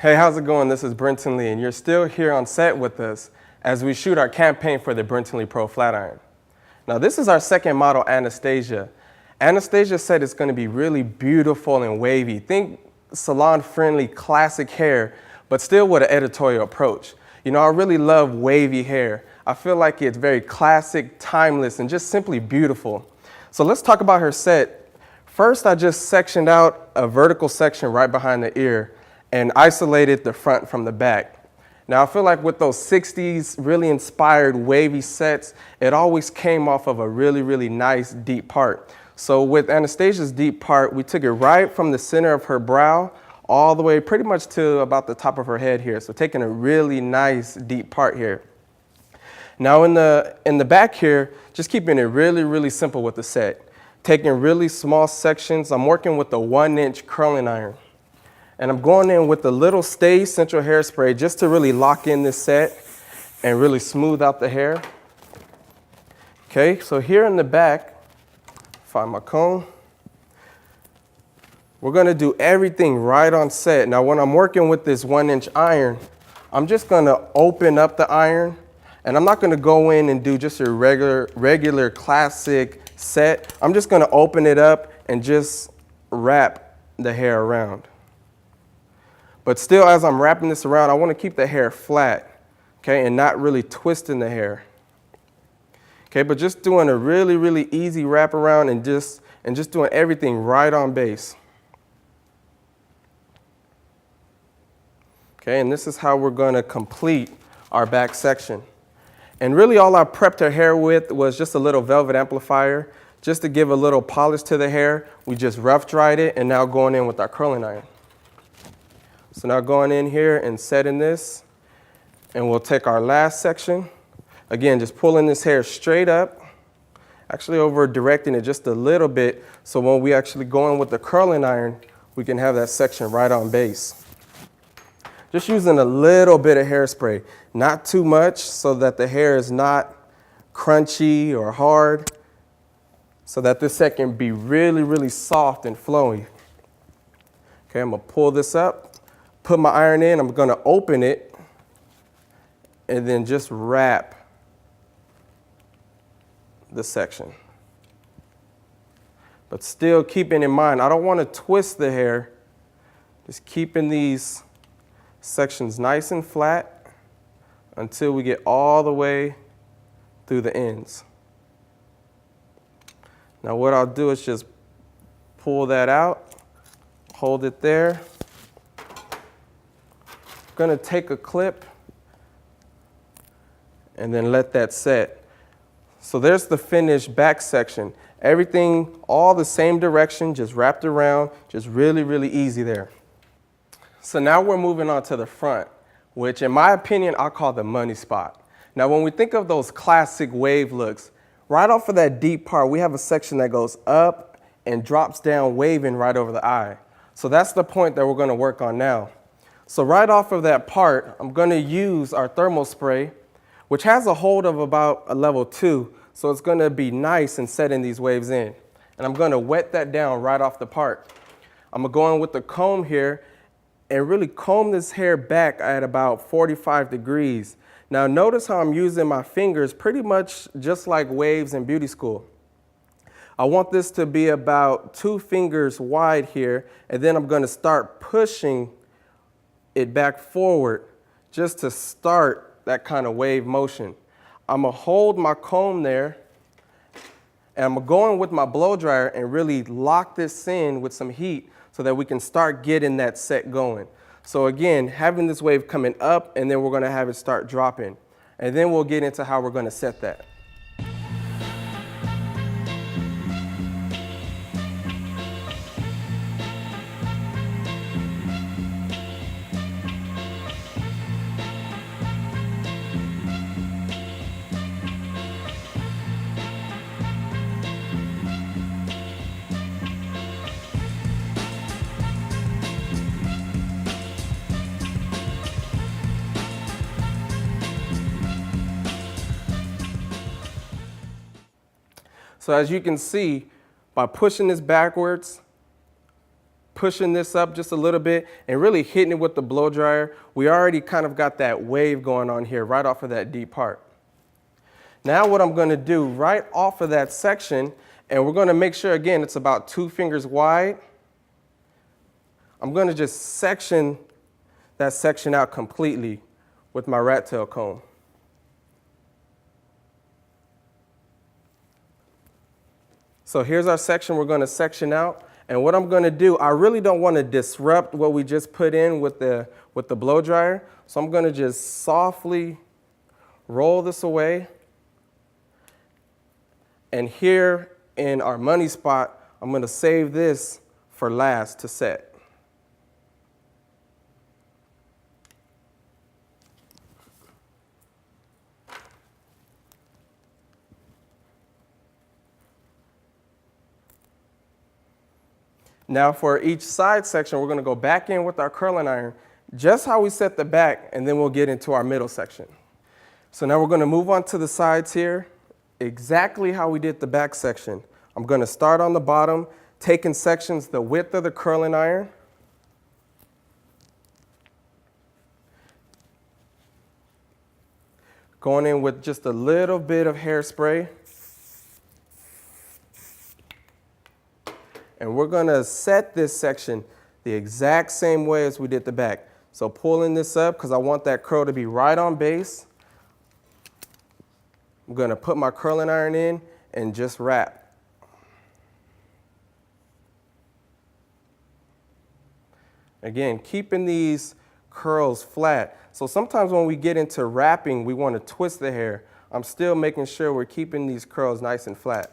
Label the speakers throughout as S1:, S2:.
S1: Hey, how's it going? This is Brenton Lee, and you're still here on set with us as we shoot our campaign for the Brenton Lee Pro Flat Iron. Now, this is our second model, Anastasia. Anastasia said it's going to be really beautiful and wavy. Think salon-friendly, classic hair, but still with an editorial approach. You know, I really love wavy hair. I feel like it's very classic, timeless, and just simply beautiful. So let's talk about her set. First, I just sectioned out a vertical section right behind the ear and isolated the front from the back. Now, I feel like with those 60s really inspired wavy sets, it always came off of a really, really nice deep part. So with Anastasia's deep part, we took it right from the center of her brow all the way pretty much to about the top of her head here. So taking a really nice deep part here. Now in the back here, just keeping it really, really simple with the set. Taking really small sections. I'm working with a 1-inch curling iron. And I'm going in with a little Stay Central Hairspray just to really lock in this set and really smooth out the hair. Okay, so here in the back, find my comb. We're gonna do everything right on set. Now when I'm working with this 1-inch iron, I'm just gonna open up the iron, and I'm not gonna go in and do just a regular classic set. I'm just gonna open it up and just wrap the hair around. But still, as I'm wrapping this around, I want to keep the hair flat, okay, and not really twisting the hair. Okay, but just doing a really, really easy wrap around and just doing everything right on base. Okay, and this is how we're going to complete our back section. And really all I prepped her hair with was just a little velvet amplifier, just to give a little polish to the hair. We just rough dried it, and now going in with our curling iron. So now going in here and setting this, and we'll take our last section. Again, just pulling this hair straight up, actually over directing it just a little bit, so when we actually go in with the curling iron, we can have that section right on base. Just using a little bit of hairspray, not too much so that the hair is not crunchy or hard, so that this set can be really, really soft and flowy. Okay, I'm gonna pull this up. Put my iron in, I'm gonna open it and then just wrap the section. But still keeping in mind, I don't wanna twist the hair, just keeping these sections nice and flat until we get all the way through the ends. Now what I'll do is just pull that out, hold it there. Gonna take a clip and then let that set. So there's the finished back section. Everything all the same direction, just wrapped around, just really, really easy there. So now we're moving on to the front, which in my opinion, I'll call the money spot. Now when we think of those classic wave looks, right off of that deep part, we have a section that goes up and drops down, waving right over the eye. So that's the point that we're gonna work on now. So right off of that part, I'm going to use our thermal spray, which has a hold of about a level 2, so it's going to be nice in setting these waves in. And I'm going to wet that down right off the part. I'm going to go in with the comb here and really comb this hair back at about 45 degrees. Now notice how I'm using my fingers pretty much just like waves in beauty school. I want this to be about 2 fingers wide here, and then I'm going to start pushing it back forward just to start that kind of wave motion. I'm gonna hold my comb there, and I'm going with my blow dryer and really lock this in with some heat so that we can start getting that set going. So again, having this wave coming up, and then we're gonna have it start dropping. And then we'll get into how we're gonna set that. So as you can see, by pushing this backwards, pushing this up just a little bit and really hitting it with the blow dryer, we already kind of got that wave going on here right off of that deep part. Now what I'm going to do right off of that section, and we're going to make sure, again, it's about 2 fingers wide. I'm going to just section that section out completely with my rat tail comb. So here's our section we're going to section out. And what I'm going to do, I really don't want to disrupt what we just put in with the blow dryer. So I'm going to just softly roll this away. And here in our money spot, I'm going to save this for last to set. Now for each side section, we're going to go back in with our curling iron, just how we set the back, and then we'll get into our middle section. So now we're going to move on to the sides here, exactly how we did the back section. I'm going to start on the bottom, taking sections the width of the curling iron. Going in with just a little bit of hairspray. And we're going to set this section the exact same way as we did the back. So pulling this up because I want that curl to be right on base. I'm going to put my curling iron in and just wrap. Again, keeping these curls flat. So sometimes when we get into wrapping, we want to twist the hair. I'm still making sure we're keeping these curls nice and flat.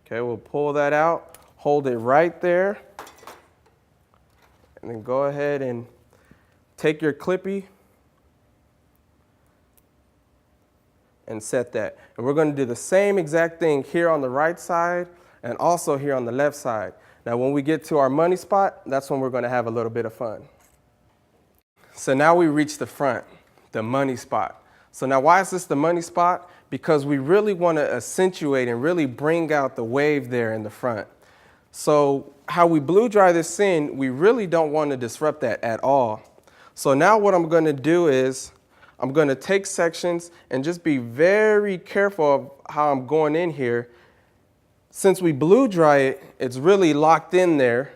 S1: Okay, we'll pull that out, hold it right there, and then go ahead and take your clippy and set that. And we're going to do the same exact thing here on the right side and also here on the left side. Now when we get to our money spot, that's when we're going to have a little bit of fun. So now we reach the front, the money spot. So now why is this the money spot? Because we really want to accentuate and really bring out the wave there in the front. So how we blow dry this in, we really don't want to disrupt that at all. So now what I'm going to do is I'm going to take sections and just be very careful of how I'm going in here. Since we blow dry it, it's really locked in there.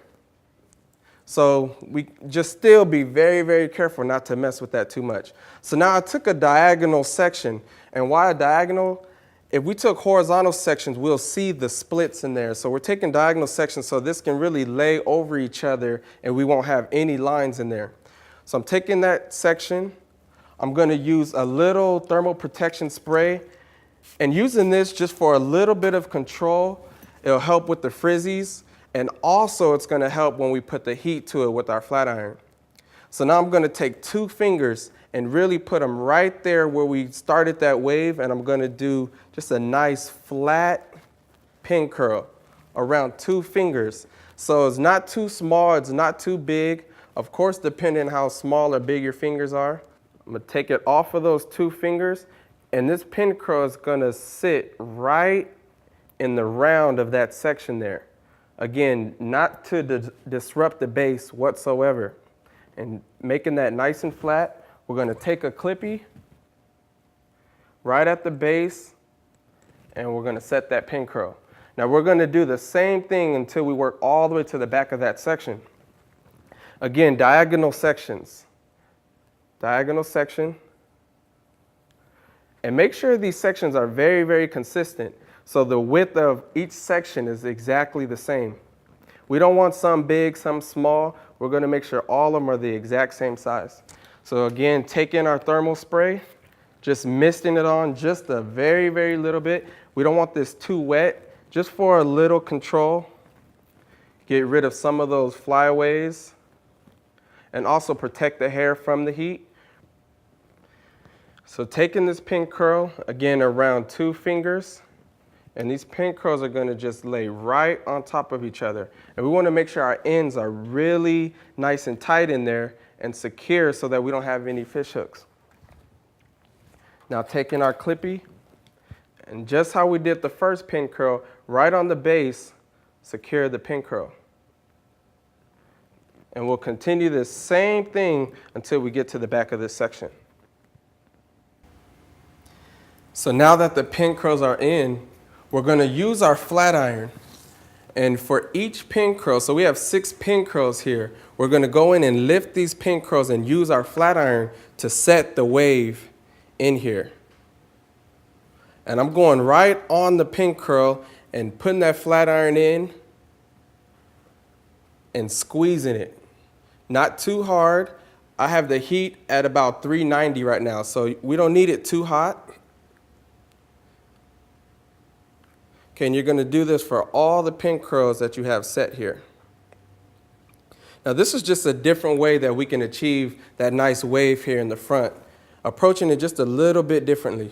S1: So we just still be very, very careful not to mess with that too much. So now I took a diagonal section. And why a diagonal? If we took horizontal sections, we'll see the splits in there. So we're taking diagonal sections so this can really lay over each other and we won't have any lines in there. So I'm taking that section. I'm going to use a little thermal protection spray and using this just for a little bit of control. It'll help with the frizzies. And also it's going to help when we put the heat to it with our flat iron. So now I'm going to take 2 fingers and really put them right there where we started that wave. And I'm going to do just a nice flat pin curl around 2 fingers. So it's not too small, it's not too big. Of course, depending on how small or big your fingers are. I'm going to take it off of those 2 fingers. And this pin curl is going to sit right in the round of that section there. Again, not to disrupt the base whatsoever. And making that nice and flat, we're going to take a clippy right at the base, and we're going to set that pin curl. Now we're going to do the same thing until we work all the way to the back of that section. Again, diagonal sections. Diagonal section. And make sure these sections are very, very consistent. So the width of each section is exactly the same. We don't want some big, some small. We're going to make sure all of them are the exact same size. So again, taking our thermal spray, just misting it on just a very, very little bit. We don't want this too wet, just for a little control. Get rid of some of those flyaways and also protect the hair from the heat. So taking this pin curl, again, around 2 fingers. And these pin curls are going to just lay right on top of each other. And we want to make sure our ends are really nice and tight in there and secure so that we don't have any fish hooks. Now taking our clippy And just how we did the first pin curl, right on the base, secure the pin curl. And we'll continue this same thing until we get to the back of this section. So now that the pin curls are in, we're going to use our flat iron. And for each pin curl, so we have 6 pin curls here, we're going to go in and lift these pin curls and use our flat iron to set the wave in here. And I'm going right on the pin curl and putting that flat iron in and squeezing it. Not too hard. I have the heat at about 390 right now, so we don't need it too hot. Okay, and you're going to do this for all the pin curls that you have set here. Now this is just a different way that we can achieve that nice wave here in the front, approaching it just a little bit differently.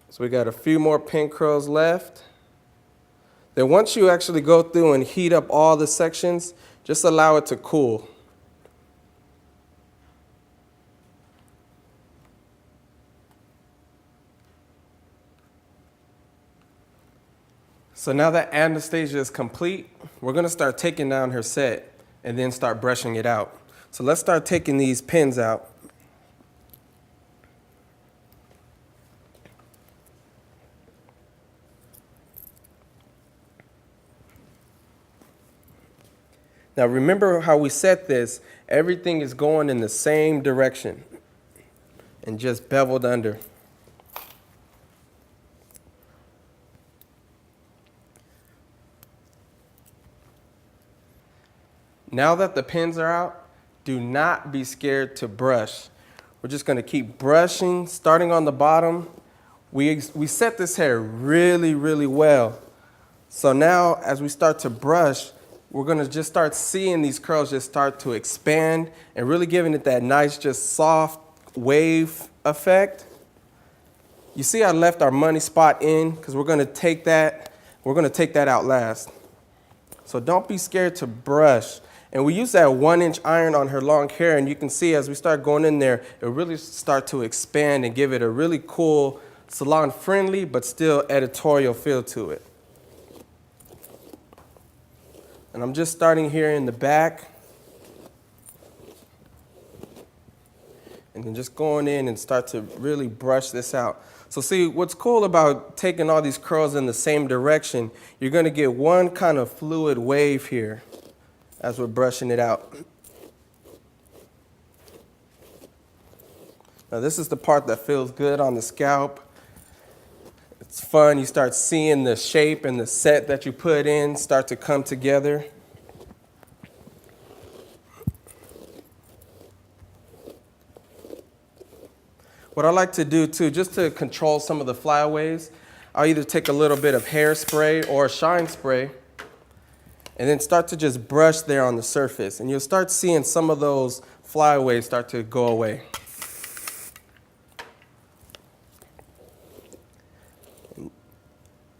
S1: So we got a few more pin curls left. Then once you actually go through and heat up all the sections, just allow it to cool. So now that Anastasia is complete, we're going to start taking down her set and then start brushing it out. So let's start taking these pins out. Now remember how we set this, everything is going in the same direction and just beveled under. Now that the pins are out, do not be scared to brush. We're just going to keep brushing, starting on the bottom. We set this hair really, really well. So now as we start to brush, we're going to just start seeing these curls just start to expand and really giving it that nice, just soft wave effect. You see I left our money spot in because we're going to take that out last. So don't be scared to brush. And we use that 1-inch iron on her long hair, and you can see as we start going in there, it really start to expand and give it a really cool, salon-friendly, but still editorial feel to it. And I'm just starting here in the back. And then just going in and start to really brush this out. So see, what's cool about taking all these curls in the same direction, you're going to get one kind of fluid wave here as we're brushing it out. Now this is the part that feels good on the scalp. It's fun. You start seeing the shape and the set that you put in start to come together. What I like to do too, just to control some of the flyaways, I'll either take a little bit of hairspray or shine spray and then start to just brush there on the surface. And you'll start seeing some of those flyaways start to go away.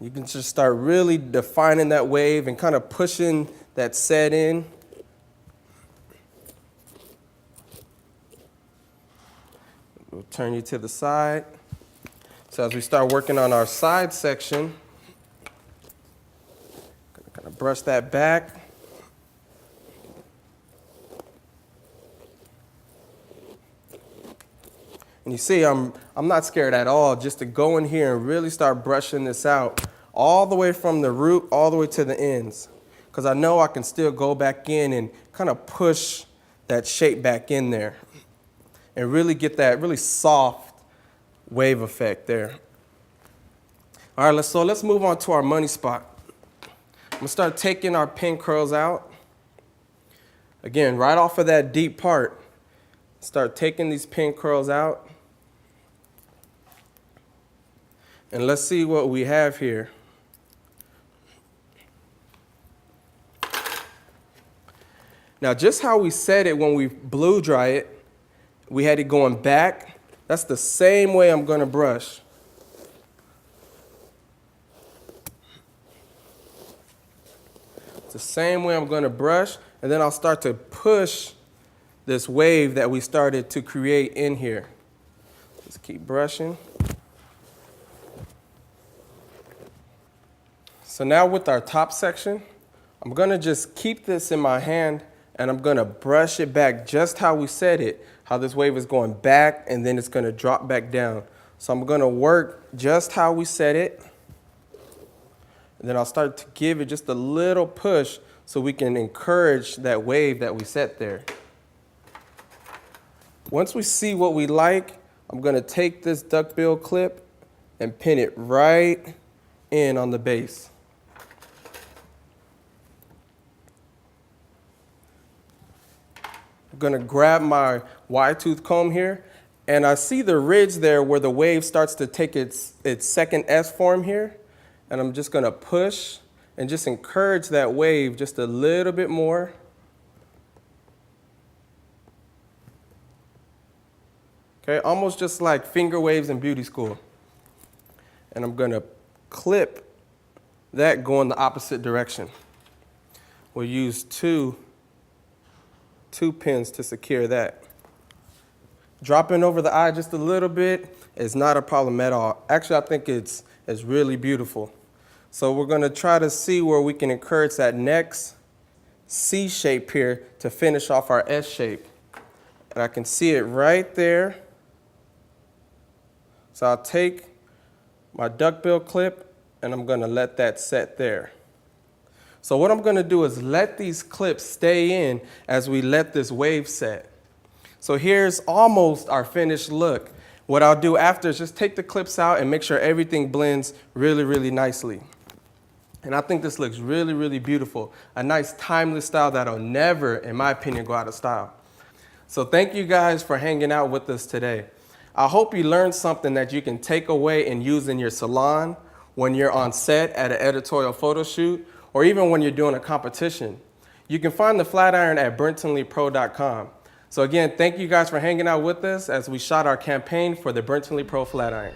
S1: You can just start really defining that wave and kind of pushing that set in. We'll turn you to the side. So as we start working on our side section, kind of brush that back. And you see, I'm not scared at all just to go in here and really start brushing this out all the way from the root all the way to the ends. Because I know I can still go back in and kind of push that shape back in there and really get that really soft wave effect there. All right, so let's move on to our money spot. I'm going to start taking our pin curls out. Again, right off of that deep part, start taking these pin curls out. And let's see what we have here. Now, just how we set it when we blow dry it, we had it going back. That's the same way I'm going to brush. It's the same way I'm going to brush, and then I'll start to push this wave that we started to create in here. Just keep brushing. So now with our top section, I'm gonna just keep this in my hand and I'm gonna brush it back just how we said it, how this wave is going back and then it's gonna drop back down. So I'm gonna work just how we said it. And then I'll start to give it just a little push so we can encourage that wave that we set there. Once we see what we like, I'm gonna take this duckbill clip and pin it right in on the base. I'm gonna grab my wide tooth comb here, and I see the ridge there where the wave starts to take its second S form here, and I'm just gonna push and just encourage that wave just a little bit more. Okay, almost just like finger waves in beauty school. And I'm gonna clip that going the opposite direction. We'll use two pins to secure that. Dropping over the eye just a little bit is not a problem at all. Actually, I think it's really beautiful. So we're gonna try to see where we can encourage that next C shape here to finish off our S shape. And I can see it right there. So I'll take my duckbill clip and I'm gonna let that set there. So what I'm gonna do is let these clips stay in as we let this wave set. So here's almost our finished look. What I'll do after is just take the clips out and make sure everything blends really, really nicely. And I think this looks really, really beautiful. A nice timeless style that'll never, in my opinion, go out of style. So thank you guys for hanging out with us today. I hope you learned something that you can take away and use in your salon, when you're on set at an editorial photo shoot, or even when you're doing a competition. You can find the flat iron at BurtonLeePro.com. So again, thank you guys for hanging out with us as we shot our campaign for the Burton Lee Pro Flat Iron.